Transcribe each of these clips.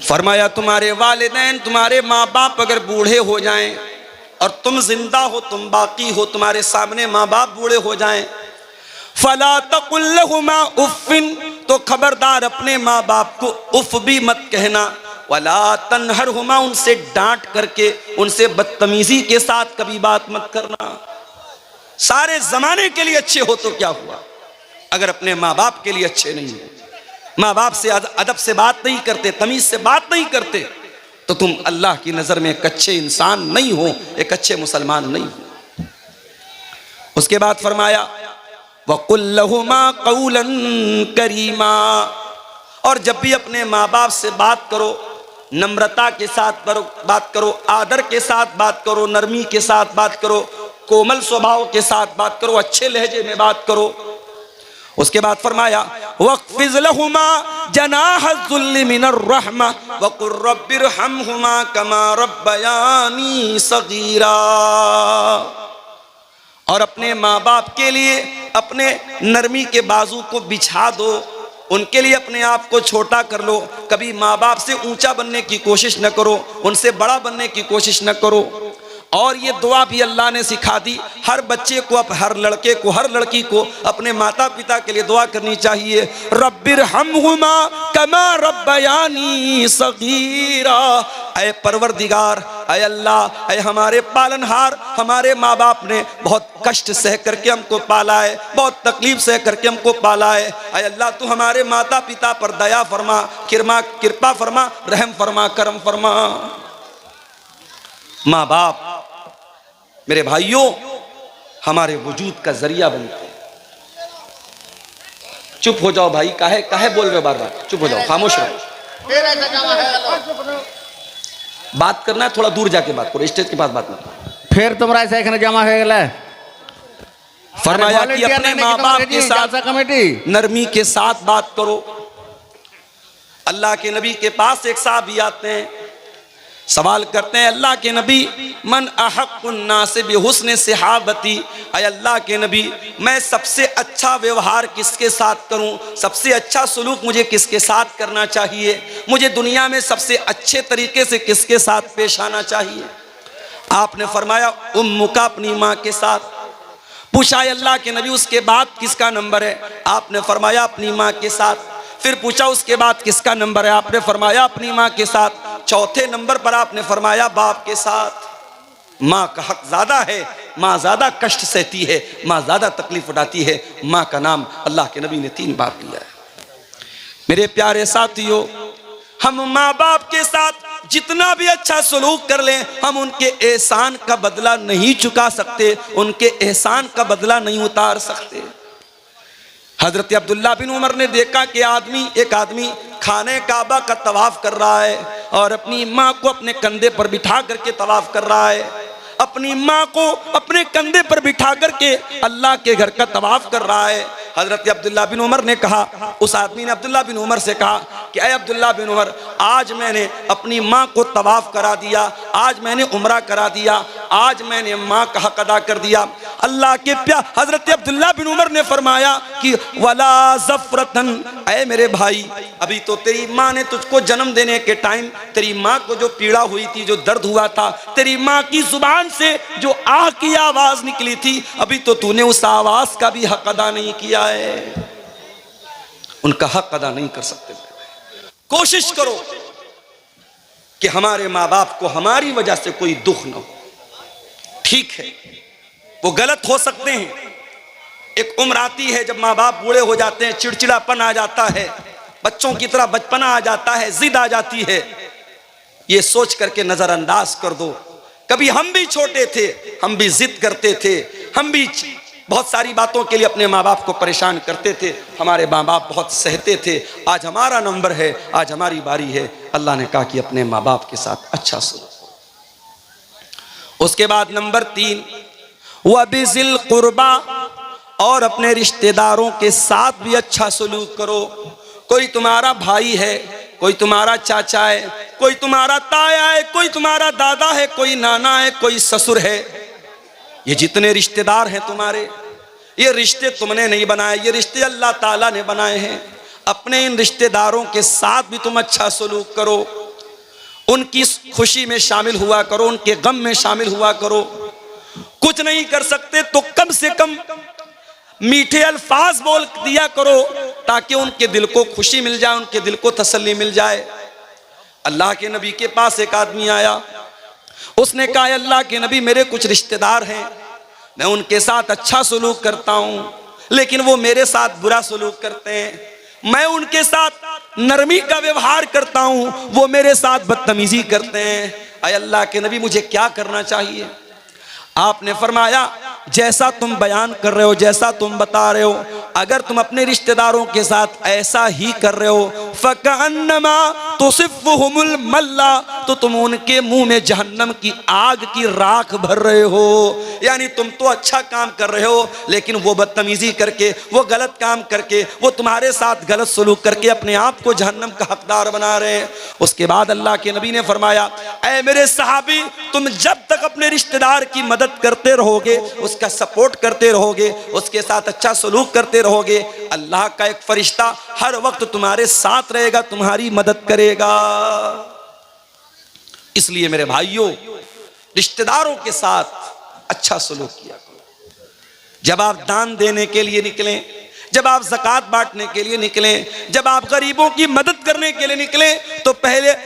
फरमाया तुम्हारे वालिदैन, तुम्हारे माँ बाप अगर बूढ़े हो जाएं और तुम जिंदा हो, तुम बाकी हो, तुम्हारे सामने माँ बाप बूढ़े हो जाएं, फला तकुल लहुमा उफ़्फ़िन, तो खबरदार अपने माँ बाप को उफ भी मत कहना, वला तनहरहुमा, उनसे डांट करके, उनसे बदतमीजी के साथ कभी बात मत करना। सारे जमाने के लिए अच्छे हो तो क्या हुआ, अगर अपने माँ बाप के लिए अच्छे नहीं हो, माँ बाप से अदब से बात नहीं करते, तमीज से बात नहीं करते, तो तुम अल्लाह की नजर में एक अच्छे इंसान नहीं हो, एक अच्छे मुसलमान नहीं हो। उसके बाद फरमाया वकुल लहुमा कौलन करीमा, और जब भी अपने माँ बाप से बात करो, नम्रता के साथ बात करो, आदर के साथ बात करो, नरमी के साथ बात करो, कोमल स्वभाव के साथ बात करो, अच्छे लहजे में बात करो। उसके बाद फरमाया वक़्फ़िज़ लहुमा जनाहज़्ज़ुल्लि मिनर रहमा वक़ुल रब्बिरहमहुमा कमा रब्बयानी सगीरा, और अपने माँ बाप के लिए अपने नरमी के बाजू को बिछा दो, उनके लिए अपने आप को छोटा कर लो, कभी माँ बाप से ऊंचा बनने की कोशिश न करो, उनसे बड़ा बनने की कोशिश न करो। और ये दुआ भी अल्लाह ने सिखा दी, हर बच्चे को, हर लड़के को, हर लड़की को अपने माता पिता के लिए दुआ करनी चाहिए, रब्बिरहमहुमा कमा रब्बयानी सगीरा, ऐ परवरदिगार, ऐ अल्लाह, ऐ हमारे पालनहार, हमारे माँ बाप ने बहुत कष्ट सह करके हमको पाला है, बहुत तकलीफ सह करके हमको पाला है, ऐ अल्लाह तू हमारे माता पिता पर दया फरमा, कृपा फरमा, रहम फरमा, करम फरमा। माँ बाप मेरे भाइयों हमारे वजूद का जरिया बनते हैं। चुप हो जाओ भाई, काहे बोल रहे बार बार, चुप हो जाओ, खामोश रहो। बात करना है थोड़ा दूर जाके बात करो, स्टेज के पास बात मत। फिर तुम्हारा ऐसा एखने जमा हो गया। फरमाया कि अपने माँ बाप के साथ कमेटी नरमी के साथ बात करो। अल्लाह के नबी के पास एक साहबी आते हैं, सवाल करते हैं अल्लाह के नबी मन अहक्कुन नास बिहुस्न सहाबती, अय अल्लाह के नबी मैं सबसे अच्छा व्यवहार किसके साथ करूं, सबसे अच्छा सलूक मुझे किसके साथ करना चाहिए, मुझे दुनिया में सबसे अच्छे तरीके से किसके साथ पेश आना चाहिए। आपने फरमाया उम्मुका, अपनी माँ के साथ। पूछा अल्लाह के नबी उसके बाद किसका नंबर है, आपने फरमाया अपनी माँ के साथ। फिर पूछा उसके बाद किसका नंबर है, आपने फरमाया अपनी माँ के साथ। चौथे नंबर पर आपने फरमाया बाप के साथ। माँ का हक ज्यादा है, माँ ज्यादा कष्ट सहती है, माँ ज्यादा तकलीफ उठाती है, माँ का नाम अल्लाह के नबी ने 3 बार लिया है। मेरे प्यारे साथियों, हम माँ बाप के साथ जितना भी अच्छा सलूक कर लें, हम उनके एहसान का बदला नहीं चुका सकते, उनके एहसान का बदला नहीं उतार सकते। हजरत अब्दुल्ला बिन उमर ने देखा कि एक आदमी खाने काबा का तवाफ कर रहा है और अपनी माँ को अपने कंधे पर बिठा करके तवाफ कर रहा है, अपनी माँ को अपने कंधे पर बिठा करके अल्लाह के घर का तवाफ कर रहा है। हजरत अब्दुल्ला बिन उमर ने कहा, उस आदमी ने अब्दुल्ला बिन उमर से कहा कि अय अब्दुल्ला बिन उमर, आज मैंने अपनी माँ को तवाफ करा दिया, आज मैंने उम्रा करा दिया, आज मैंने माँ का हक अदा कर दिया। अल्लाह के प्यार हजरत अब्दुल्ला बिन उमर ने फरमाया कि वला ज़फ़रतन, ऐ मेरे भाई, अभी तो तेरी माँ ने तुझको जन्म देने के टाइम तेरी माँ को जो पीड़ा हुई थी, जो दर्द हुआ था, तेरी माँ की जुबान से जो आह की आवाज निकली थी, अभी तो तूने उस आवाज का भी हक अदा नहीं किया है। उनका हक अदा नहीं कर सकते। कोशिश करो कि हमारे माँ बाप को हमारी वजह से कोई दुख न हो। ठीक है, वो गलत हो सकते हैं, एक उम्र आती है जब माँ बाप बूढ़े हो जाते हैं, चिड़चिड़ापन आ जाता है, बच्चों की तरह बचपना आ जाता है, जिद आ जाती है, ये सोच करके नजरअंदाज कर दो। कभी हम भी छोटे थे, हम भी जिद करते थे, हम भी बहुत सारी बातों के लिए अपने माँ बाप को परेशान करते थे, हमारे माँ बाप बहुत सहते थे। आज हमारा नंबर है, आज हमारी बारी है। अल्लाह ने कहा कि अपने माँ बाप के साथ अच्छा सुनो। उसके बाद नंबर 3, वबिज़िल कुर्बा, और अपने रिश्तेदारों के साथ भी अच्छा सलूक करो। कोई तुम्हारा भाई है, कोई तुम्हारा चाचा है, कोई तुम्हारा ताया है, कोई तुम्हारा दादा है, कोई नाना है, कोई ससुर है, ये जितने रिश्तेदार हैं तुम्हारे, ये रिश्ते तुमने नहीं बनाए, ये रिश्ते अल्लाह ताला ने बनाए हैं। अपने इन रिश्तेदारों के साथ भी तुम अच्छा सलूक करो। उनकी खुशी में शामिल हुआ करो, उनके गम में शामिल हुआ करो। कुछ नहीं कर सकते तो कम से कम मीठे अल्फाज बोल दिया करो ताकि उनके दिल को खुशी मिल जाए, उनके दिल को तसल्ली मिल जाए। अल्लाह के नबी के पास एक आदमी आया, उसने कहा अल्लाह के नबी मेरे कुछ रिश्तेदार हैं, मैं उनके साथ अच्छा सलूक करता हूं लेकिन वो मेरे साथ बुरा सलूक करते हैं। मैं उनके साथ नरमी का व्यवहार करता हूं, वो मेरे साथ बदतमीजी करते हैं। अय अल्लाह के नबी मुझे क्या करना चाहिए? आपने फरमाया जैसा तुम बयान कर रहे हो, जैसा तुम बता रहे हो, अगर तुम अपने रिश्तेदारों के साथ ऐसा ही कर रहे हो फकअन्नमा तुसिफ़ुहुमुल मल्ला, तो तुम उनके मुंह में जहन्नम की आग की राख भर रहे हो। यानी तुम तो अच्छा काम कर रहे हो लेकिन वो बदतमीजी करके, वो गलत काम करके, वो तुम्हारे साथ गलत सलूक करके अपने आप को जहन्नम का हकदार बना रहे हैं। उसके बाद अल्लाह के नबी ने फरमाया ऐ मेरे सहाबी, तुम जब तक अपने रिश्तेदार की मदद करते रहोगे, उसका सपोर्ट करते रहोगे, उसके साथ अच्छा सलूक करते रहोगे, अल्लाह का एक फरिश्ता हर वक्त तुम्हारे साथ रहेगा, तुम्हारी मदद करेगा। इसलिए मेरे भाइयों, रिश्तेदारों के साथ अच्छा सलूक किया करो। जब आप दान देने के लिए निकलें, जब आप ज़कात बांटने के लिए निकलें, जब आप गरीबों की मदद करने के लिए निकलें, तो पहले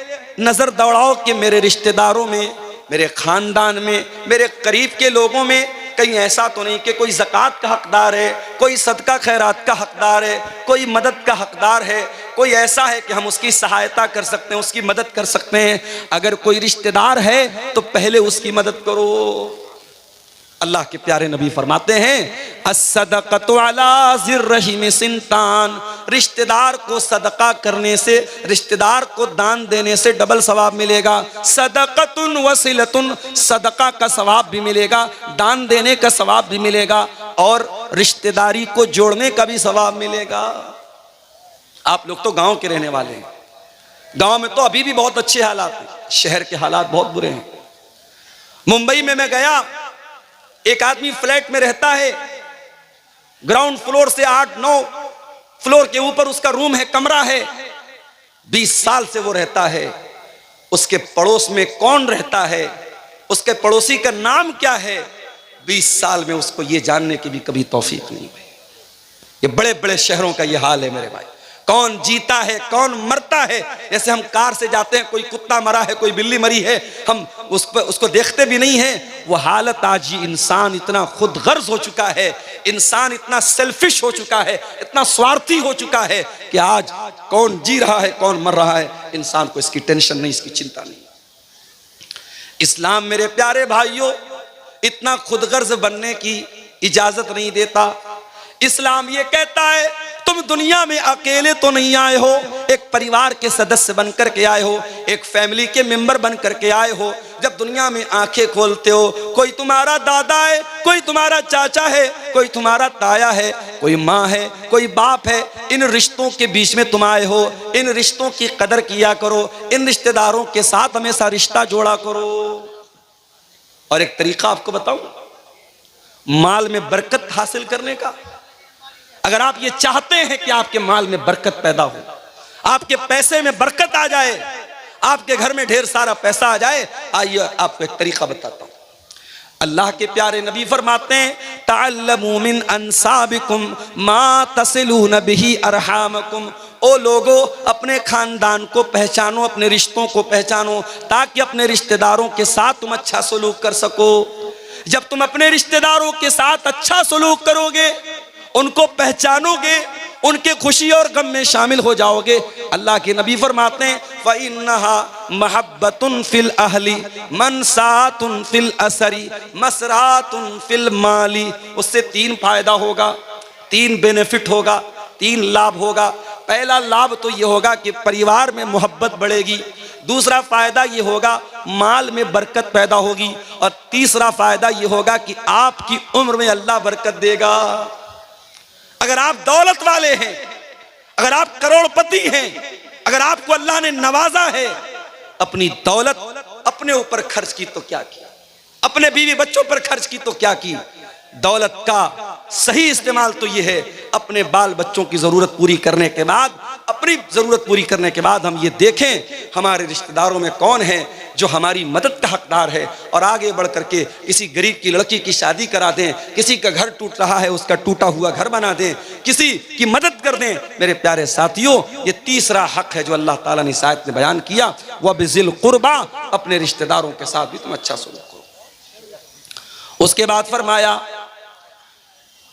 नजर दौड़ाओ कि मेरे रिश्तेदारों में, मेरे खानदान में, मेरे करीब के लोगों में कहीं ऐसा तो नहीं कि कोई ज़कात का हकदार है, कोई सदका खैरात का हकदार है, कोई मदद का हकदार है, कोई ऐसा है कि हम उसकी सहायता कर सकते हैं, उसकी मदद कर सकते हैं। अगर कोई रिश्तेदार है तो पहले उसकी मदद करो। अल्लाह के प्यारे नबी फरमाते हैं अस्सदक़तु अला ज़िर्रहिम सिंतान, रिश्तेदार को सदका करने से, रिश्तेदार को दान देने से डबल सवाब मिलेगा। सदक़तुन वसिलतुन, सदका का सवाब भी मिलेगा, दान देने का सवाब भी मिलेगा और रिश्तेदारी को जोड़ने का भी सवाब मिलेगा। आप लोग तो गांव के रहने वाले हैं, गांव में तो अभी भी बहुत अच्छे हालात हैं, शहर के हालात बहुत बुरे हैं। मुंबई में मैं गया, एक आदमी फ्लैट में रहता है, ग्राउंड फ्लोर से 8-9 फ्लोर के ऊपर उसका रूम है, कमरा है, 20 साल से वो रहता है। उसके पड़ोस में कौन रहता है, उसके पड़ोसी का नाम क्या है, 20 साल में उसको ये जानने की भी कभी तौफीक नहीं हुई। ये बड़े बड़े शहरों का ये हाल है मेरे भाई। कौन जीता है, कौन मरता है, जैसे हम कार से जाते हैं, कोई कुत्ता मरा है, कोई बिल्ली मरी है, हम उसको देखते भी नहीं है। वो हालत आज ही इंसान इतना खुद गर्ज हो चुका है, इंसान इतना सेल्फिश हो चुका है, इतना स्वार्थी हो चुका है कि आज कौन जी रहा है, कौन मर रहा है, इंसान को इसकी टेंशन नहीं, इसकी चिंता नहीं। इस्लाम मेरे प्यारे भाइयों इतना खुदगर्ज बनने की इजाजत नहीं देता। इस्लाम ये कहता है तुम दुनिया में अकेले तो नहीं आए हो, एक परिवार के सदस्य बनकर के आए हो, एक फैमिली के मेंबर बनकर के आए हो। जब दुनिया में आंखें खोलते हो, कोई तुम्हारा दादा है, कोई तुम्हारा चाचा है, कोई तुम्हारा ताया है, कोई माँ है, कोई बाप है। इन रिश्तों के बीच में तुम आए हो, इन रिश्तों की कदर किया करो, इन रिश्तेदारों के साथ हमेशा रिश्ता जोड़ा करो। और एक तरीका आपको बताऊं माल में बरकत हासिल करने का। अगर आप ये चाहते हैं कि आपके माल में बरकत पैदा हो, आपके पैसे में बरकत आ जाए, आपके घर में ढेर सारा पैसा आ जाए, आइए आपको एक तरीका बताता हूं। अल्लाह के प्यारे नबी फरमाते हैं तअल्लमू मिन अंसाबिकुम मा तसिलून बिही अरहामकुम। ओ लोगो, अपने खानदान को पहचानो, अपने रिश्तों को पहचानो, ताकि अपने रिश्तेदारों के साथ तुम अच्छा सलूक कर सको। जब तुम अपने रिश्तेदारों के साथ अच्छा सलूक करोगे, उनको पहचानोगे, उनके खुशी और गम में शामिल हो जाओगे, अल्लाह के नबी फरमाते हैं फ़इन्नहा महब्बतुन फिल अहली मनसातुन फिल असरी मसरातुन फिल माली। उससे 3 फायदा होगा, 3 बेनिफिट होगा, 3 लाभ होगा। पहला लाभ तो ये होगा कि परिवार में मोहब्बत बढ़ेगी, दूसरा फायदा ये होगा माल में बरकत पैदा होगी, और तीसरा फायदा ये होगा कि आपकी उम्र में अल्लाह बरकत देगा। अगर आप दौलत वाले हैं, अगर आप करोड़पति हैं, अगर आपको अल्लाह ने नवाजा है, अपनी दौलत अपने ऊपर खर्च की तो क्या की, अपने बीवी बच्चों पर खर्च की तो क्या की। दौलत का सही इस्तेमाल तो यह है अपने बाल बच्चों की जरूरत पूरी करने के बाद अपनी ज़रूरत पूरी करने के बाद हम ये देखें हमारे रिश्तेदारों में कौन है जो हमारी मदद का हकदार है, और आगे बढ़ करके किसी गरीब की लड़की की शादी करा दें, किसी का घर टूट रहा है उसका टूटा हुआ घर बना दें, किसी की मदद कर दें। मेरे प्यारे साथियों, ये तीसरा हक है जो अल्लाह ताला ने इस आयत में बयान किया, वह बिज़िल कुर्बा, अपने रिश्तेदारों के साथ भी तुम अच्छा सलूक करो। उसके बाद फरमाया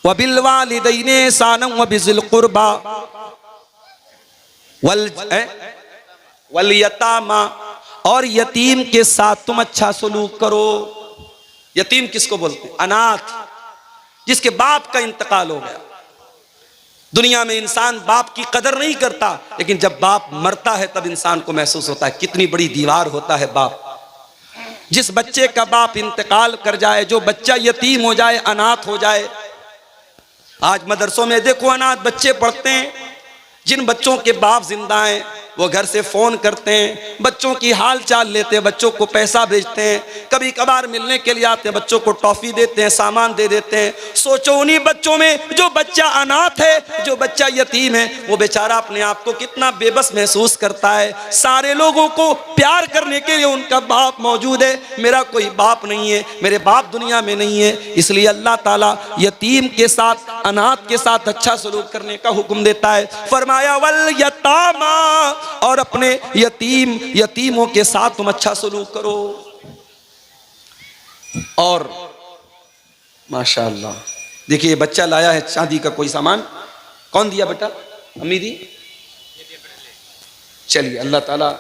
व बिल वालिदैनि ihsanan व बिज़िल कुर्बा वल यतामा, और यतीम के साथ तुम अच्छा सलूक करो। यतीम किसको बोलते हैं? अनाथ, जिसके बाप का इंतकाल हो गया। दुनिया में इंसान बाप की कदर नहीं करता, लेकिन जब बाप मरता है तब इंसान को महसूस होता है कितनी बड़ी दीवार होता है बाप। जिस बच्चे का बाप इंतकाल कर जाए, जो बच्चा यतीम हो जाए, अनाथ हो जाए, आज मदरसों में देखो अनाथ बच्चे पढ़ते हैं। जिन बच्चों के बाप जिंदा हैं वो घर से फोन करते हैं, बच्चों की हाल चाल लेते हैं, बच्चों को पैसा भेजते हैं, कभी कभार मिलने के लिए आते हैं, बच्चों को टॉफी देते हैं, सामान दे देते हैं। सोचो उन्हीं बच्चों में जो बच्चा अनाथ है, जो बच्चा यतीम है, वो बेचारा अपने आप को कितना बेबस महसूस करता है। सारे लोगों को प्यार करने के लिए उनका बाप मौजूद है, मेरा कोई बाप नहीं है, मेरे बाप दुनिया में नहीं है। इसलिए अल्लाह ताला यतीम के साथ, अनाथ के साथ अच्छा सलूक करने का हुक्म देता है। फरमाया वल यतामा, और अपने यतीमों के साथ तुम अच्छा सलूक करो। और माशाअल्लाह देखिए, बच्चा लाया है चांदी का कोई सामान, कौन दिया बेटा? अम्मी दी। चलिए, अल्लाह ताला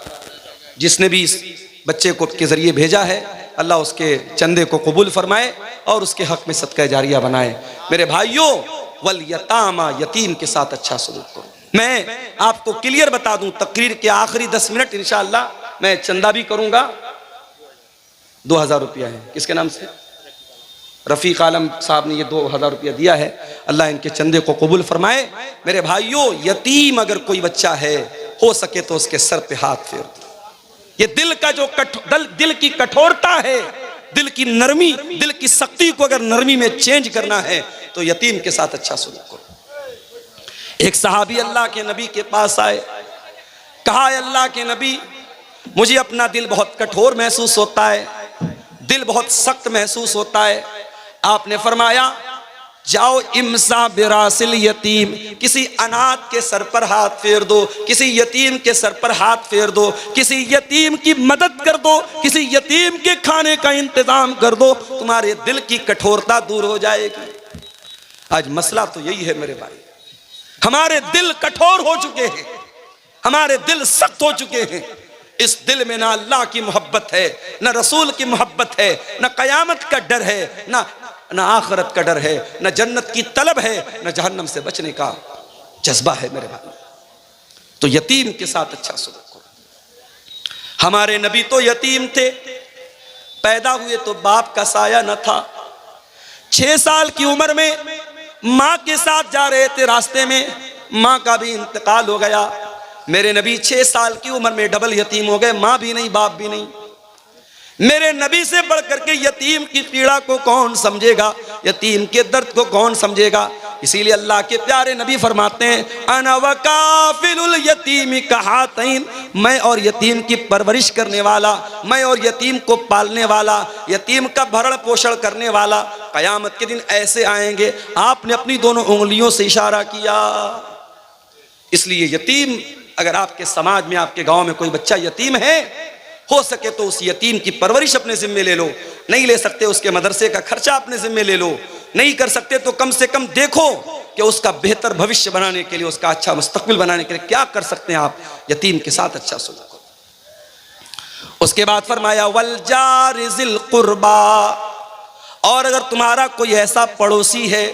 जिसने भी इस बच्चे को के जरिए भेजा है, अल्लाह उसके चंदे को कबूल फरमाए और उसके हक में सदका जारिया बनाए। मेरे भाइयों, वल यतामा, यतीम के साथ अच्छा सलूक करो। मैं आपको क्लियर बता दूं, तकरीर के आखिरी 10 मिनट इंशाअल्लाह मैं चंदा भी करूंगा। 2000 रुपया है, किसके नाम से? रफीक आलम साहब ने ये 2000 रुपया दिया है, अल्लाह इनके चंदे को कबूल फरमाए। मेरे भाइयों, यतीम अगर कोई बच्चा है, हो सके तो उसके सर पे हाथ फेर दो। ये दिल का जो दिल की कठोरता है, दिल की नरमी, दिल की सख्ती को अगर नरमी में चेंज करना है तो यतीम के साथ अच्छा सलूक करो। एक सहाबी अल्लाह के नबी के पास आए, कहा अल्लाह के नबी, मुझे अपना दिल बहुत कठोर महसूस होता है, दिल बहुत सख्त महसूस होता है। आपने फरमाया जाओ इमसा बिरासिल यतीम, किसी अनाथ के सर पर हाथ फेर दो, किसी यतीम के सर पर हाथ फेर दो, किसी यतीम की मदद कर दो, किसी यतीम के खाने का इंतजाम कर दो, तुम्हारे दिल की कठोरता दूर हो जाएगी। आज मसला तो यही है मेरे भाई, हमारे दिल कठोर हो चुके हैं, हमारे दिल सख्त हो चुके हैं। इस दिल में ना अल्लाह की मोहब्बत है, ना रसूल की मोहब्बत है, ना कयामत का डर है, ना आखिरत का डर है, ना जन्नत की तलब है, ना जहन्नम से बचने का जज्बा है मेरे भाई। तो यतीम के साथ अच्छा सलूक करो। हमारे नबी तो यतीम थे, पैदा हुए तो बाप का साया न था। 6 साल की उम्र में माँ के साथ जा रहे थे, रास्ते में माँ का भी इंतकाल हो गया। मेरे नबी 6 साल की उम्र में डबल यतीम हो गए, माँ भी नहीं, बाप भी नहीं। मेरे नबी से बढ़कर के यतीम की पीड़ा को कौन समझेगा, यतीम के दर्द को कौन समझेगा। इसीलिए अल्लाह के प्यारे नबी फरमाते हैं अना वकाफिलुल यतीम कहातैन, मैं और यतीम की परवरिश करने वाला, मैं और यतीम को पालने वाला, यतीम का भरण पोषण करने वाला। कयामत के दिन ऐसे आएंगे। आपने अपनी दोनों उंगलियों से इशारा किया। इसलिए यतीम, अगर आपके समाज में, आपके गांव में कोई बच्चा यतीम है, हो सके तो उस यतीम की परवरिश अपने जिम्मे ले लो। नहीं ले सकते उसके मदरसे का खर्चा अपने जिम्मे ले लो। नहीं कर सकते तो कम से कम देखो कि उसका बेहतर भविष्य बनाने के लिए, उसका अच्छा मुस्तकबिल बनाने के लिए क्या कर सकते हैं आप। यतीम के साथ अच्छा सलूक करो। उसके बाद फरमाया वल जारि ज़िल कुर्बा, और अगर तुम्हारा कोई ऐसा पड़ोसी है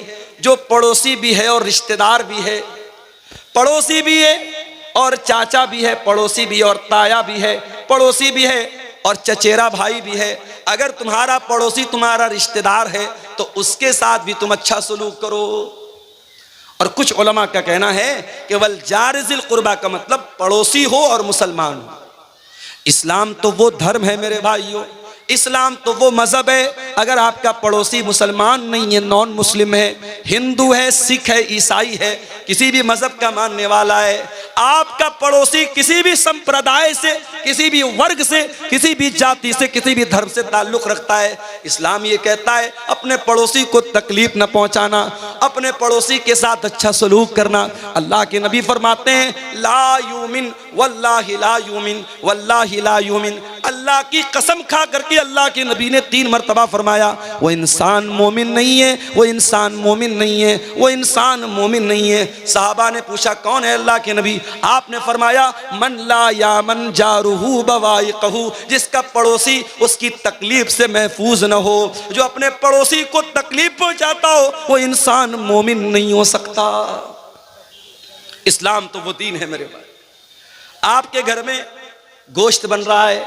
जो पड़ोसी भी है और रिश्तेदार भी है, पड़ोसी भी है और चाचा भी है, पड़ोसी भी और ताया भी है, पड़ोसी भी है और चचेरा भाई भी है, अगर तुम्हारा पड़ोसी तुम्हारा रिश्तेदार है तो उसके साथ भी तुम अच्छा सलूक करो। और कुछ उलमा का कहना है कि वल जार ज़िल कुर्बा का मतलब पड़ोसी हो और मुसलमान हो। इस्लाम तो वो धर्म है मेरे भाइयों इस्लाम तो वो मजहब है, अगर आपका पड़ोसी मुसलमान नहीं है, नॉन मुस्लिम है, हिंदू है, सिख है, ईसाई है, किसी भी मजहब का मानने वाला है, आपका पड़ोसी किसी भी संप्रदाय से, किसी भी वर्ग से, किसी भी जाति से, किसी भी धर्म से ताल्लुक रखता है, इस्लाम ये कहता है अपने पड़ोसी को तकलीफ न पहुंचाना, अपने पड़ोसी के साथ अच्छा सलूक करना। अल्लाह के नबी फरमाते हैं ला युमिन वल्लाहि ला युमिन वल्लाहि ला युमिन, अल्लाह की कसम खा करके अल्लाह के नबी ने 3 मरतबा फरमाया वो इंसान मोमिन नहीं है, वो इंसान मोमिन नहीं है, वो इंसान मोमिन नहीं है। साहबा ने पूछा कौन है अल्लाह के नबी? आपने फरमाया मन ला यामन जारुहु बवाइकहु, जिसका पड़ोसी उसकी तकलीफ से महफूज न हो, जो अपने पड़ोसी को तकलीफ पहुंचाता हो, वो इंसान मोमिन नहीं हो सकता। इस्लाम तो वो दीन है मेरे भाई। आपके घर में गोश्त बन रहा है,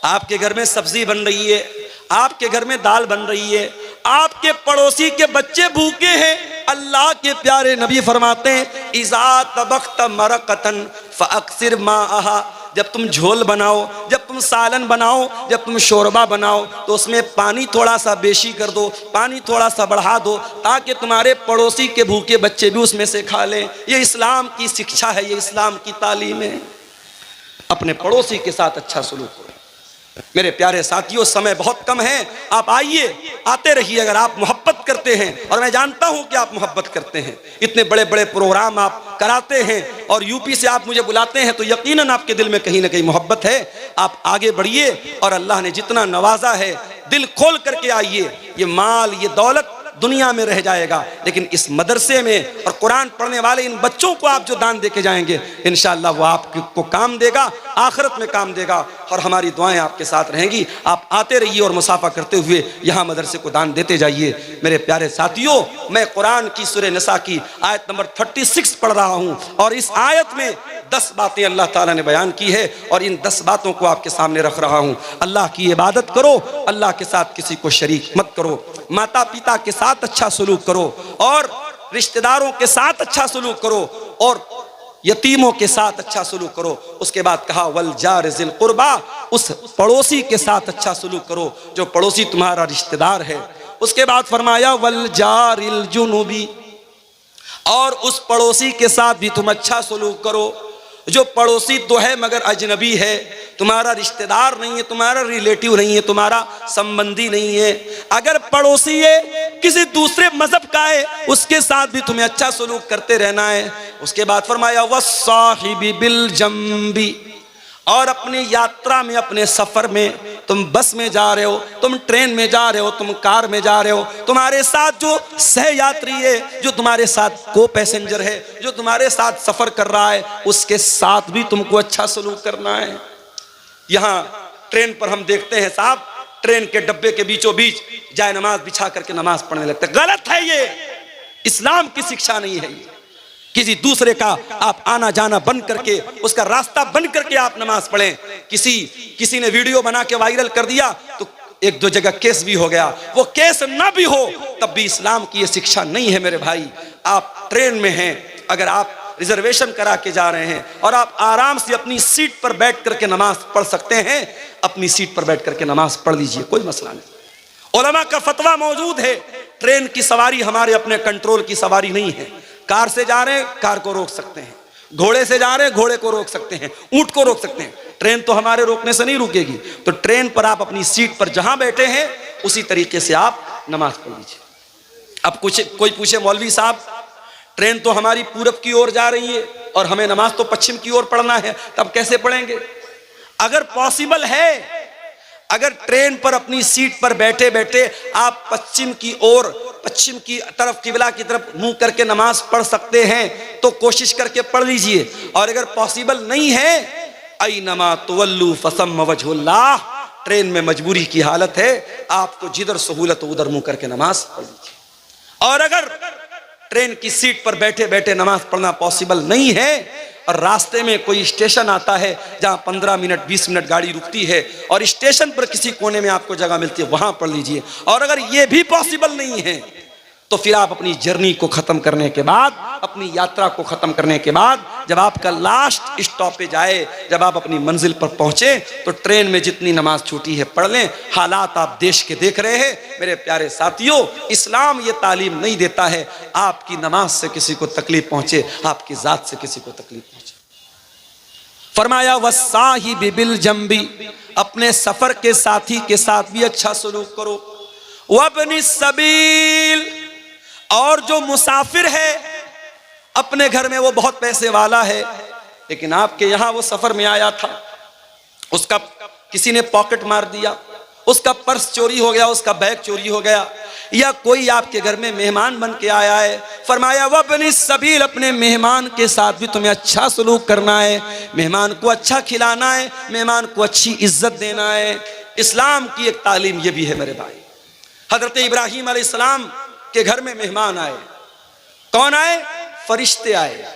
आपके घर में सब्जी बन रही है, आपके घर में दाल बन रही है, आपके पड़ोसी के बच्चे भूखे हैं, अल्लाह के प्यारे नबी फरमाते हैं इज़ा तबख्त मरकतन फअक्सिर माअहा, जब तुम झोल बनाओ, जब तुम सालन बनाओ, जब तुम शोरबा बनाओ, तो उसमें पानी थोड़ा सा बेशी कर दो, पानी थोड़ा सा बढ़ा दो, ताकि तुम्हारे पड़ोसी के भूखे बच्चे भी उसमें से खा लें। ये इस्लाम की शिक्षा है, ये इस्लाम की तालीम है। अपने पड़ोसी के साथ अच्छा सलूक करो। मेरे प्यारे साथियों, समय बहुत कम है, आप आइए, आते रहिए अगर आप मोहब्बत करते हैं, और मैं जानता हूं कि आप मोहब्बत करते हैं। इतने बड़े बड़े प्रोग्राम आप कराते हैं और यूपी से आप मुझे बुलाते हैं, तो यकीनन आपके दिल में कहीं ना कहीं मोहब्बत है। आप आगे बढ़िए और अल्लाह ने जितना नवाजा है दिल खोल करके आइए। ये माल, ये दौलत दुनिया में रह जाएगा, लेकिन इस मदरसे में और कुरान पढ़ने वाले इन बच्चों को आप जो दान देके जाएंगे, इंशाअल्लाह वो आपको काम देगा, आखिरत में काम देगा, और हमारी दुआएं आपके साथ रहेंगी। आप आते रहिए और मुसाफा करते हुए यहाँ मदरसे को दान देते जाइए। मेरे प्यारे साथियों, मैं कुरान की सूरह निसा की आयत नंबर 36 पढ़ रहा हूँ, और इस आयत में 10 बातें अल्लाह ताला ने बयान की है, और इन 10 बातों को आपके सामने रख रहा हूँ। अल्लाह की इबादत करो, अल्लाह के साथ किसी को शरीक मत करो, माता पिता के साथ अच्छा सलूक करो, और रिश्तेदारों के साथ अच्छा सलूक करो, और यतीमों के साथ अच्छा सलूक करो। उसके बाद कहा वल जार ज़िल कुर्बा, उस पड़ोसी के साथ अच्छा सलूक करो जो पड़ोसी तुम्हारा रिश्तेदार है। उसके बाद फरमाया वल जारिल जुनुबी, और उस पड़ोसी के साथ भी तुम अच्छा सलूक करो जो पड़ोसी तो है मगर अजनबी है, तुम्हारा रिश्तेदार नहीं है, तुम्हारा रिलेटिव नहीं है, तुम्हारा संबंधी नहीं है। अगर पड़ोसी है किसी दूसरे मजहब का है, उसके साथ भी तुम्हें अच्छा सलूक करते रहना है। उसके बाद फरमाया वस्साहिबी बिल जंबी, और अपनी यात्रा में, अपने सफर में, तुम बस में जा रहे हो, तुम ट्रेन में जा रहे हो, तुम कार में जा रहे हो, तुम्हारे साथ जो सह यात्री है, जो तुम्हारे साथ को पैसेंजर है, जो तुम्हारे साथ सफर कर रहा है, उसके साथ भी तुमको अच्छा सलूक करना है। यहाँ ट्रेन पर हम देखते हैं साहब, ट्रेन के डब्बे के बीचों बीच जाए नमाज बिछा करके नमाज पढ़ने लगते। गलत है ये, इस्लाम की शिक्षा नहीं है ये। किसी दूसरे का आप आना जाना बंद करके, उसका रास्ता बंद करके आप नमाज पढ़ें। किसी ने वीडियो बना के वायरल कर दिया तो 1-2 जगह केस भी हो गया, वो केस ना भी हो तब भी इस्लाम की ये शिक्षा नहीं है मेरे भाई। आप ट्रेन में हैं, अगर आप रिजर्वेशन करा के जा रहे हैं और आप आराम से अपनी सीट पर बैठ करके नमाज पढ़ सकते हैं, अपनी सीट पर बैठ करके नमाज पढ़ लीजिए, कोई मसला नहीं। उलमा का फतवा मौजूद है, ट्रेन की सवारी हमारे अपने कंट्रोल की सवारी नहीं है। कार से जा रहे हैं, कार को रोक सकते हैं, घोड़े से जा रहे हैं, घोड़े को रोक सकते हैं, ऊंट को रोक सकते हैं, ट्रेन तो हमारे रोकने से नहीं रुकेगी। तो ट्रेन पर आप अपनी सीट पर जहां बैठे हैं उसी तरीके से आप नमाज पढ़ लीजिए। अब कोई पूछे मौलवी साहब ट्रेन तो हमारी पूरब की ओर जा रही है और हमें नमाज तो पश्चिम की ओर पढ़ना है, तब कैसे पढ़ेंगे? अगर पॉसिबल है, अगर ट्रेन पर अपनी सीट पर बैठे बैठे आप पश्चिम की तरफ, किबला की तरफ मुंह करके नमाज पढ़ सकते हैं तो कोशिश करके पढ़ लीजिए। और अगर पॉसिबल नहीं है, ऐनमा तुवल्लू फसम्म वजहुल्लाह, ट्रेन में मजबूरी की हालत है, आपको जिधर सहूलत हो उधर मुंह करके नमाज पढ़ लीजिए। और अगर ट्रेन की सीट पर बैठे बैठे नमाज पढ़ना पॉसिबल नहीं है और रास्ते में कोई स्टेशन आता है जहां 15 मिनट 20 मिनट गाड़ी रुकती है और स्टेशन पर किसी कोने में आपको जगह मिलती है, वहां पढ़ लीजिए। और अगर ये भी पॉसिबल नहीं है तो फिर आप अपनी जर्नी को ख़त्म करने के बाद, अपनी यात्रा को ख़त्म करने के बाद, जब आपका लास्ट स्टॉपेज आए, जब आप अपनी मंजिल पर पहुँचे, तो ट्रेन में जितनी नमाज छूटी है पढ़ लें। हालात आप देश के देख रहे हैं मेरे प्यारे साथियों। इस्लाम ये तालीम नहीं देता है आपकी नमाज से किसी को तकलीफ पहुँचे, आपकी ज़ात से किसी को तकलीफ पहुँचे। फरमाया वस्साहिबि बिल जंबी, अपने सफ़र के साथी के साथ भी अच्छा सलूक करो। वब्नि सबील, और जो मुसाफिर है अपने घर में वो बहुत पैसे वाला है, लेकिन आपके यहाँ वो सफर में आया था, उसका किसी ने पॉकेट मार दिया, उसका पर्स चोरी हो गया, उसका बैग चोरी हो गया, या कोई आपके घर में मेहमान बन के आया है। फरमाया वब्नि सबील, अपने मेहमान के साथ भी तुम्हें अच्छा सलूक करना है, मेहमान को अच्छा खिलाना है, मेहमान को अच्छी इज्जत देना है। इस्लाम की एक तालीम ये भी है मेरे भाई। हजरत इब्राहीम अलैहिस्सलाम के घर में मेहमान आए। कौन आए? फरिश्ते आए।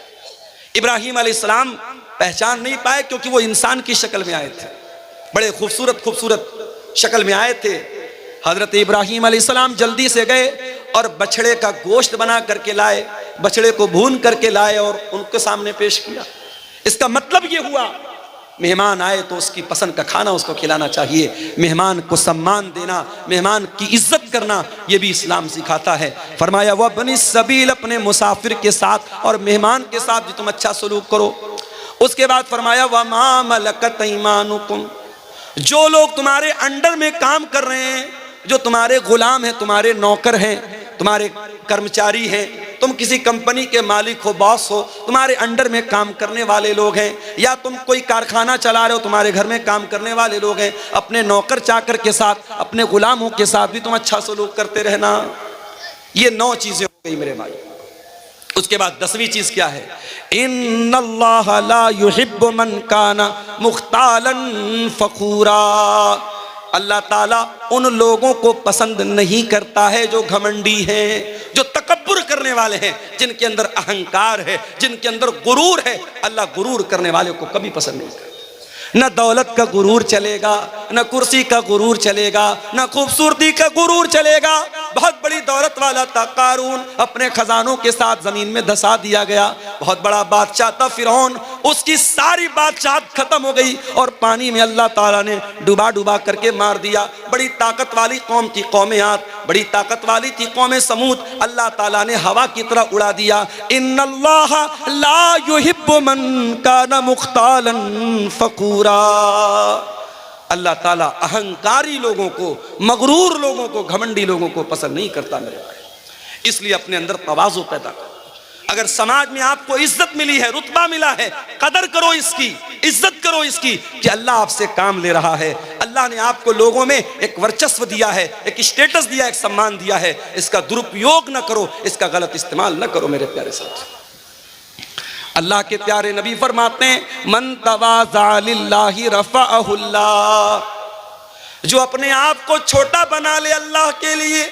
इब्राहीम अलैहिस्सलाम पहचान नहीं पाए क्योंकि वो इंसान की शक्ल में आए थे, बड़े खूबसूरत खूबसूरत शक्ल में आए थे। हजरत इब्राहीम अलैहिस्सलाम जल्दी से गए और बछड़े का गोश्त बना करके लाए, बछड़े को भून करके लाए और उनके सामने पेश किया। इसका मतलब ये हुआ मेहमान आए तो उसकी पसंद का खाना उसको खिलाना चाहिए, मेहमान को सम्मान देना, मेहमान की इज्जत करना, ये भी इस्लाम सिखाता है। फरमाया वब्नि सबील, अपने मुसाफिर के साथ और मेहमान के साथ भी तुम अच्छा सलूक करो। उसके बाद फरमाया वमा मलकत ऐमानुकुम, जो लोग तुम्हारे अंडर में काम कर रहे हैं, जो तुम्हारे गुलाम हैं, तुम्हारे नौकर हैं, तुम्हारे कर्मचारी हैं, तुम किसी कंपनी के मालिक हो, बॉस हो, तुम्हारे अंडर में काम करने वाले लोग हैं, या तुम कोई कारखाना चला रहे हो, तुम्हारे घर में काम करने वाले लोग हैं, अपने नौकर चाकर के साथ, अपने गुलामों के साथ भी तुम अच्छा सलूक करते रहना। ये 9 चीजें हो गई मेरे भाई। उसके बाद 10वीं चीज क्या है? इन्नल्लाह ला युहिब्बु मन काना मुख्तालन फखूरा, अल्लाह ताला उन लोगों को पसंद नहीं करता है जो घमंडी हैं, जो तकब्बुर करने वाले हैं, जिनके अंदर अहंकार है, जिनके अंदर गुरूर है। अल्लाह गुरूर करने वाले को कभी पसंद नहीं करता। न दौलत का गुरूर चलेगा, न कुर्सी का गुरूर चलेगा, न खूबसूरती का गुरूर चलेगा। बहुत बड़ी दौलत वाला था कारून, अपने खजानों के साथ जमीन में धसा दिया गया। बहुत बड़ा बादशाह था फिरौन, उसकी सारी बादशाहत खत्म हो गई और पानी में अल्लाह ताला ने डुबा डुबा करके मार दिया। बड़ी ताकत वाली कौम थी कौम आद, बड़ी ताकत वाली थी कौम समूद, अल्लाह ताला ने हवा की तरह उड़ा दिया। इन्नल्लाह ला युहिब्बु मन काना मुख्तालन फखूरा, अल्लाह ताला अहंकारी लोगों को, मगरूर लोगों को, घमंडी लोगों को पसंद नहीं करता मेरे भाई। इसलिए अपने अंदर तवाज़ु पैदा करो। अगर समाज में आपको इज्जत मिली है, रुतबा मिला है, कदर करो इसकी, इज्जत करो इसकी कि अल्लाह आपसे काम ले रहा है। अल्लाह ने आपको लोगों में एक वर्चस्व दिया है, एक स्टेटस दिया, एक सम्मान दिया है। इसका दुरुपयोग न करो, इसका गलत इस्तेमाल न करो मेरे प्यारे साथी। अल्लाह के प्यारे नबी फरमाते हैं मन तवाज़ा लिल्लाहि रफ़अहुल्लाह, जो अपने आप को छोटा बना ले अल्लाह के लिए,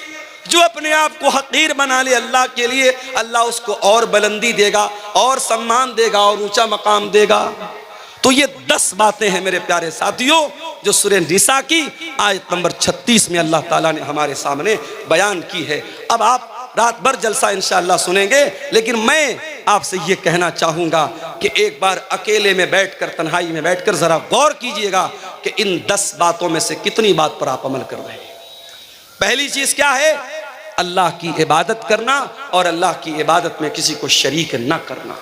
जो अपने आप को हकीर बना ले अल्लाह के लिए, अल्लाह उसको और बुलंदी देगा, और सम्मान देगा, और ऊंचा मकाम देगा। तो ये 10 बातें हैं मेरे प्यारे साथियों जो सूरह निसा की आयत नंबर 36 में अल्लाह ताला ने हमारे सामने बयान की है। अब आप रात भर जलसा इंशाअल्लाह सुनेंगे, लेकिन मैं आपसे ये कहना चाहूँगा कि एक बार अकेले में बैठकर, तन्हाई में बैठकर ज़रा गौर कीजिएगा कि इन 10 बातों में से कितनी बात पर आप अमल कर रहे हैं। पहली चीज़ क्या है? अल्लाह की इबादत करना, और अल्लाह की इबादत में किसी को शरीक न करना।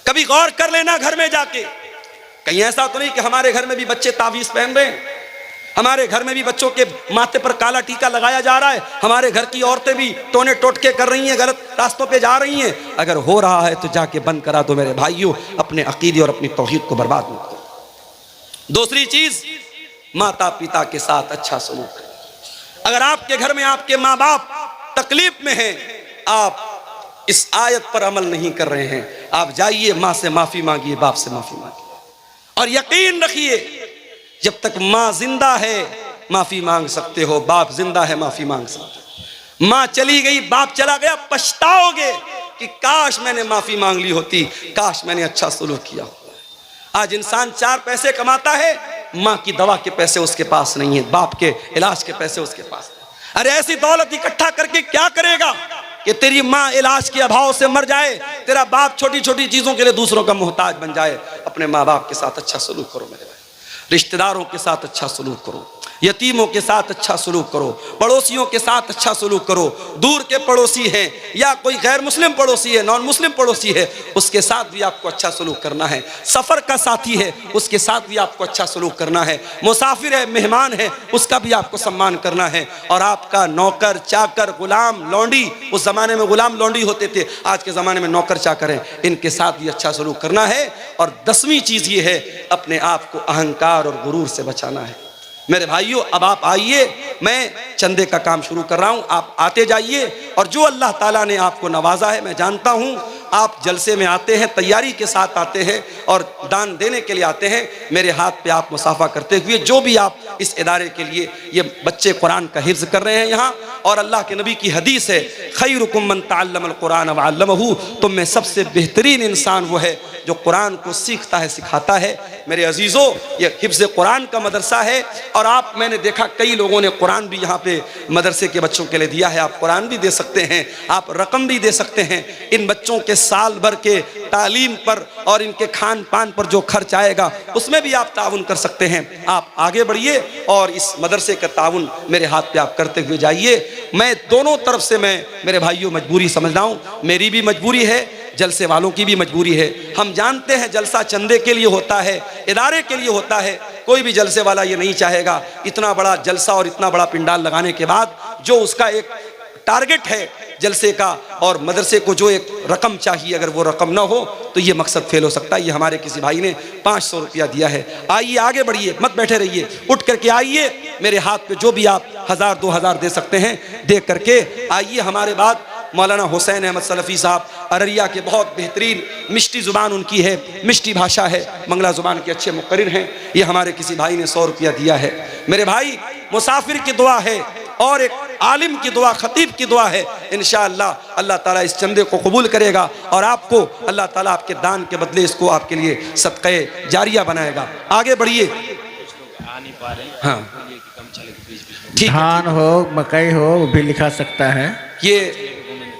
कभी गौर कर लेना घर में जाके, कहीं ऐसा तो नहीं कि हमारे घर में भी बच्चे तावीज़ पहन रहे हैं, हमारे घर में भी बच्चों के माथे पर काला टीका लगाया जा रहा है, हमारे घर की औरतें भी टोने टोटके कर रही हैं, गलत रास्तों पे जा रही हैं। अगर हो रहा है तो जाके बंद करा दो मेरे भाइयों, अपने अकीदे और अपनी तौहीद को बर्बाद मत करो। दूसरी चीज, माता पिता के साथ अच्छा सलूक करें। अगर आपके घर में आपके माँ बाप तकलीफ में हैं, आप इस आयत पर अमल नहीं कर रहे हैं, आप जाइए माँ से माफी मांगिए, बाप से माफी मांगिए, और यकीन रखिए जब तक माँ जिंदा है माफी मांग सकते हो, बाप जिंदा है माफी मांग सकते हो। माँ चली गई, बाप चला गया, पछताओगे कि काश मैंने माफी मांग ली होती, काश मैंने अच्छा सलूक किया होता। आज इंसान 4 पैसे कमाता है, माँ की दवा के पैसे उसके पास नहीं है, बाप के इलाज के पैसे उसके पास नहीं। अरे ऐसी दौलत इकट्ठा करके क्या करेगा? कि तेरी माँ इलाज के अभाव से मर जाए, तेरा बाप छोटी छोटी चीजों के लिए दूसरों का मोहताज बन जाए। अपने माँ बाप के साथ अच्छा सलूक करो मेरे भाई, रिश्तेदारों के साथ अच्छा सलूक करो, यतीमों के साथ अच्छा सलूक करो, पड़ोसियों के साथ अच्छा सलूक करो। दूर के पड़ोसी हैं या कोई गैर मुस्लिम पड़ोसी है, नॉन मुस्लिम पड़ोसी है, उसके साथ भी आपको अच्छा सलूक करना है। सफ़र का साथी है, उसके साथ भी आपको अच्छा सलूक करना है। मुसाफिर है, मेहमान है, उसका भी आपको सम्मान करना है। और आपका नौकर चाकर गुलाम लौंडी, उस ज़माने में गुलाम लौंडी होते थे, आज के ज़माने में नौकर चाकर हैं, इनके साथ भी अच्छा सलूक करना है। और 10वीं चीज़ ये है, अपने आप को अहंकार और गुरूर से बचाना है। मेरे भाइयों, अब आप आइए, मैं चंदे का काम शुरू कर रहा हूं, आप आते जाइए। और जो अल्लाह ताला ने आपको नवाजा है, मैं जानता हूं आप जलसे में आते हैं, तैयारी के साथ आते हैं और दान देने के लिए आते हैं। मेरे हाथ पे आप मुसाफा करते हुए, जो भी आप इस इदारे के लिए, ये बच्चे कुरान का हिफ्ज़ कर रहे हैं यहाँ, और अल्लाह के नबी की हदीस है, खैरुकुम मन तअल्लमल कुरान व अल्लमहु, तुम में सबसे बेहतरीन इंसान वो है जो कुरान को सीखता है, सिखाता है। मेरे अजीज़ों, ये हिफ्ज़ कुरान का मदरसा है। और आप, मैंने देखा कई लोगों ने कुरान भी यहाँ पे मदरसे के बच्चों के लिए दिया है। आप कुरान भी दे सकते हैं, आप रकम भी दे सकते हैं। इन बच्चों के साल भर के तालीम पर और इनके खान पान पर जो खर्च आएगा, उसमें भी आप ताउन कर सकते हैं। आप आगे बढ़िए और इस मदरसे का ताउन मेरे हाथ पे आप करते हुए जाइए। मैं दोनों तरफ से, मैं मेरे भाइयों मजबूरी समझ रहा हूँ, मेरी भी मजबूरी है, जलसे वालों की भी मजबूरी है। हम जानते हैं जलसा चंदे के लिए होता है, इदारे के लिए होता है। कोई भी जलसे वाला ये नहीं चाहेगा इतना बड़ा जलसा और इतना बड़ा पिंडाल लगाने के बाद जो उसका एक टारगेट है जलसे का और मदरसे को जो एक रकम चाहिए, अगर वो रकम ना हो तो ये मकसद फेल हो सकता है। ये हमारे किसी भाई ने 500 रुपया दिया है। आइए, आगे बढ़िए, मत बैठे रहिए, उठ करके आइए। मेरे हाथ पे जो भी आप 1000 2000 दे सकते हैं, दे करके आइए। हमारे बाद मौलाना हुसैन अहमद सलफ़ी साहब अररिया के, बहुत बेहतरीन मिष्टी ज़ुबान उनकी है, मिष्टी भाषा है, मंगला ज़ुबान के अच्छे मुक़र्रिर हैं। ये हमारे किसी भाई ने 100 रुपया दिया है। मेरे भाई, मुसाफिर की दुआ है और एक आलिम की दुआ, खतीब की दुआ है। इंशाअल्लाह अल्लाह ताला इस चंदे को कबूल करेगा और आपको अल्लाह ताला आपके दान के बदले इसको आपके लिए सदक़े जारिया बनाएगा। आगे बढ़िए। हाँ, ठीक, धान हो, मकई हो, वो भी लिखा सकता है। ये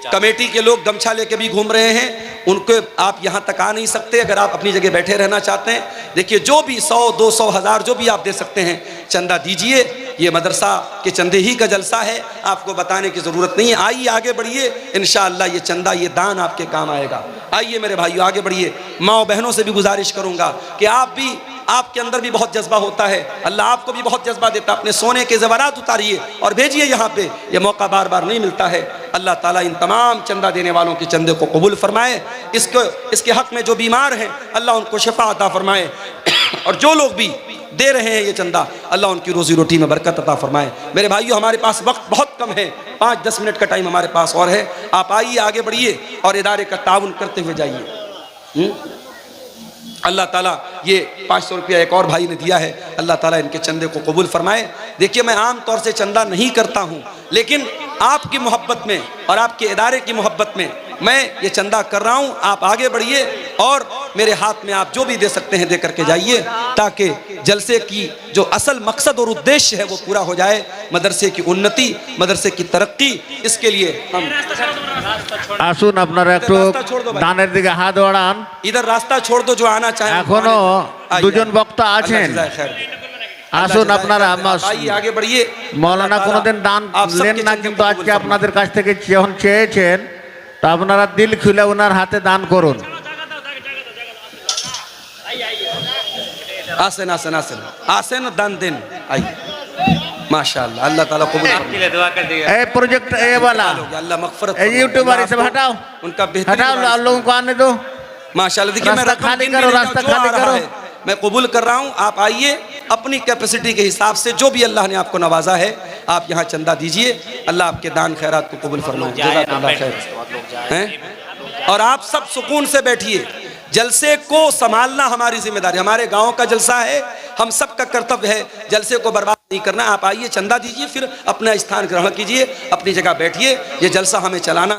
कमेटी के लोग गमछा लेके भी घूम रहे हैं, उनको आप यहाँ तक आ नहीं सकते। अगर आप अपनी जगह बैठे रहना चाहते हैं, देखिए जो भी 100 200 1000 जो भी आप दे सकते हैं, चंदा दीजिए। ये मदरसा के चंदे ही का जलसा है, आपको बताने की ज़रूरत नहीं है। आइए, आगे बढ़िए, इंशाअल्लाह ये चंदा, ये दान आपके काम आएगा। आइए मेरे भाइयों, आगे बढ़िए। माँ बहनों से भी गुजारिश करूँगा कि आप भी, आपके अंदर भी बहुत जज्बा होता है, अल्लाह आपको भी बहुत जज्बा देता है। अपने सोने के ज़ेवरात उतारिए और भेजिए यहाँ पे, ये मौका बार बार नहीं मिलता है। अल्लाह ताला इन तमाम चंदा देने वालों के चंदे को कबूल फरमाए। इसके हक़ में जो बीमार हैं, अल्लाह उनको शिफा अता फरमाए। और जो लोग भी दे रहे हैं ये चंदा, अल्लाह उनकी रोज़ी रोटी में बरकत अता फरमाए। मेरे भाइयों, हमारे पास वक्त बहुत कम है, 5-10 मिनट का टाइम हमारे पास और है। आप आइए, आगे बढ़िए और इदारे का ताउन करते हुए जाइए। अल्लाह ताला ये 500 रुपया एक और भाई ने दिया है, अल्लाह ताला इनके चंदे को कबूल फरमाए। देखिए, मैं आम तौर से चंदा नहीं करता हूँ, लेकिन आपकी मोहब्बत में और आपके इदारे की मोहब्बत में मैं ये चंदा कर रहा हूँ। आप आगे बढ़िए और मेरे हाथ में आप जो भी दे सकते हैं दे करके जाइए, ताकि जलसे की जो असल मकसद और उद्देश्य है वो पूरा हो जाए। मदरसे की उन्नति, मदरसे की तरक्की, इसके लिए हम আসুন আপনারা একটু দানের দিকে হাত বাড়ান। इधर रास्ता छोड़ दो, जो आना चाहे। এখনো দুজন বক্তা আছেন, আসুন আপনারা। आइए, आगे बढ़िए। মৌলানা কোনোদিন দান নেন না, কিন্তু আজকে আপনাদের কাছ থেকে যখন চেয়েছেন, তো আপনারা দিল খুলে ওনার হাতে দান করুন। आसन आसन आसन आसन दान दिन। आइए, माशाअल्लाह, अल्लाह ताला कबूल फरमाए। এই প্রজেক্ট এ वाला अल्लाह मगफरत এই ইউটিউবার से हटाओ, उनका हटाओ, लोगों को आने दो। माशाअल्लाह। देखिए, मैं रास्ता खाली करो, रास्ता खाली करो। मैं कबूल कर रहा हूँ। आप आइए, अपनी कैपेसिटी के हिसाब से जो भी अल्लाह ने आपको नवाजा है, आप यहाँ चंदा दीजिए। अल्लाह आपके दान खैरात को कबूल फरमाए। जज़ाकल्लाह खैर हैं। और आप सब सुकून से बैठिए। जलसे को संभालना हमारी जिम्मेदारी, हमारे गांव का जलसा है, हम सब का कर्तव्य है जलसे को बर्बाद नहीं करना। आप आइए, चंदा दीजिए, फिर अपना स्थान ग्रहण कीजिए, अपनी जगह बैठिए। ये जलसा हमें चलाना